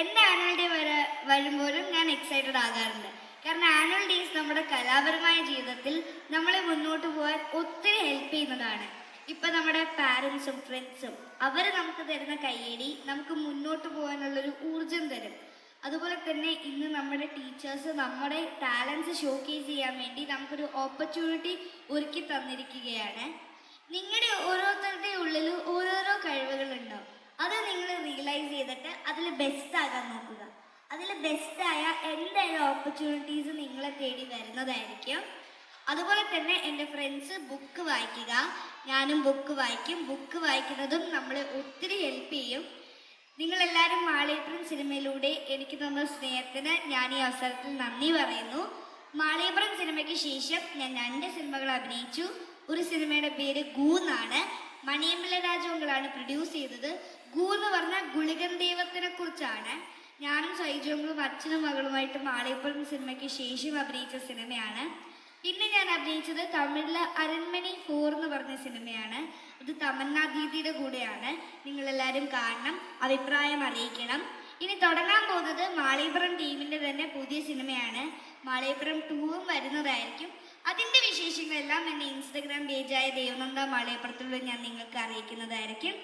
എൻ്റെ annual day വരുമ്പോഴും ഞാൻ എക്സൈറ്റഡ് ആകാറുണ്ട്. കാരണം ആനുവൽ ഡേയ്സ് നമ്മുടെ കലാപരമായ ജീവിതത്തിൽ നമ്മളെ മുന്നോട്ട് പോകാൻ ഒത്തിരി ഹെൽപ്പ് ചെയ്യുന്നതാണ്. ഇപ്പം നമ്മുടെ പാരൻസും ഫ്രണ്ട്സും അവർ നമുക്ക് തരുന്ന കയ്യടി നമുക്ക് മുന്നോട്ട് പോകാനുള്ളൊരു ഊർജം തരും. അതുപോലെ തന്നെ ഇന്ന് നമ്മുടെ ടീച്ചേഴ്സ് നമ്മുടെ ടാലൻസ് ഷോക്കേസ് ചെയ്യാൻ വേണ്ടി നമുക്കൊരു ഓപ്പർച്യൂണിറ്റി ഒരുക്കി തന്നിരിക്കുകയാണ്. നിങ്ങളുടെ ഓരോരുത്തരുടെ ഉള്ളിൽ ഓരോരോ കഴിവുകളുണ്ടാവും. അത് നിങ്ങൾ റിയലൈസ് ചെയ്തിട്ട് അതിൽ ബെസ്റ്റ് ആകാൻ നോക്കുക. അതിൽ ബെസ്റ്റായ എന്തായാലും ഓപ്പർച്യൂണിറ്റീസ് നിങ്ങളെ തേടി വരുന്നതായിരിക്കും. അതുപോലെ തന്നെ എൻ്റെ ഫ്രണ്ട്സ് ബുക്ക് വായിക്കുക, ഞാനും ബുക്ക് വായിക്കും. ബുക്ക് വായിക്കുന്നതും നമ്മളെ ഒത്തിരി ഹെൽപ്പ് ചെയ്യും. നിങ്ങളെല്ലാവരും മാളികപ്പുറം സിനിമയിലൂടെ എനിക്ക് തന്ന സ്നേഹത്തിന് ഞാൻ ഈ അവസരത്തിൽ നന്ദി പറയുന്നു. മാളികപ്പുറം സിനിമയ്ക്ക് ശേഷം ഞാൻ 2 സിനിമകൾ അഭിനയിച്ചു. ഒരു സിനിമയുടെ പേര് ഗൂ എന്നാണ്. മണിയമ്പല രാജുങ്കളാണ് പ്രൊഡ്യൂസ് ചെയ്തത്. ഗൂ എന്ന് പറഞ്ഞാൽ ഗുളികൻ ദൈവത്തിനെ കുറിച്ചാണ്. ഞാനും സൈജോങ്ങളും അച്ഛനും മകളുമായിട്ട് മാളികപ്പുറം സിനിമയ്ക്ക് ശേഷം അഭിനയിച്ച സിനിമയാണ്. പിന്നെ ഞാൻ അഭിനയിച്ചത് തമിഴിലെ അരൺമണി 4 എന്ന് പറഞ്ഞ സിനിമയാണ്. ഇത് തമന്നാ ദീദിയുടെ കൂടെയാണ്. നിങ്ങളെല്ലാവരും കാണണം, അഭിപ്രായം അറിയിക്കണം. ഇനി തുടങ്ങാൻ പോകുന്നത് മാളികപ്പുറം ടീമിൻ്റെ തന്നെ പുതിയ സിനിമയാണ്. മാളികപ്പുറം 2 വരുന്നതായിരിക്കും. അതിൻ്റെ വിശേഷങ്ങളെല്ലാം എൻ്റെ ഇൻസ്റ്റഗ്രാം പേജായ ദേവനന്ദ മാളികപ്പുറത്തിലൂടെ ഞാൻ നിങ്ങൾക്ക് അറിയിക്കുന്നതായിരിക്കും.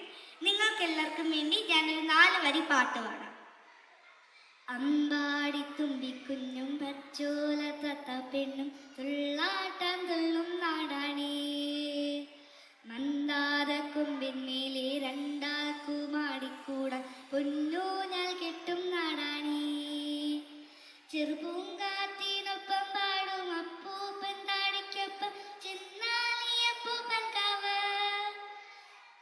നിങ്ങൾക്കെല്ലാവർക്കും വേണ്ടി ഞാനൊരു 4 വരി പാട്ട് പാടാം. അമ്പാടി തുമ്പിക്കുഞ്ഞും പച്ചോല തത്ത പെണ്ണും തുള്ളാട്ടാൻ തുള്ളും നാടാണേ, മന്ദാര കൊമ്പിന്മേലെ രണ്ടാൾക്കുമാടിക്കൂടാൻ പൊന്നൂഞ്ഞാൽ കെട്ടും നാടാണേ, ചെറുപൂങ്കാറ്റിനൊപ്പം പാടും അപ്പൂപ്പൻ താടിക്കൊപ്പം ചെന്നാലിയപ്പൂപ്പൻ കാവ,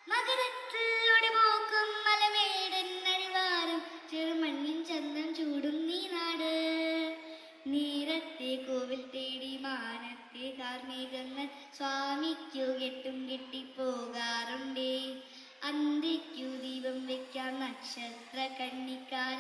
മകരത്തിലൂടെ പോക്കും മലമേടൻ അടിവാരം ചെറുമണ്ണിൻ ചന്തം ചൂടും നീ നാട്, നേരത്തെ കോവിൽ തേടി മാനത്തെ കാർമേഘങ്ങൾ സ്വാമിക്കു കെട്ടും കെട്ടിപ്പോകാറുണ്ടേ, അന്തിക്കു ദീപം വെക്കാൻ നക്ഷത്ര കണ്ണിക്കാര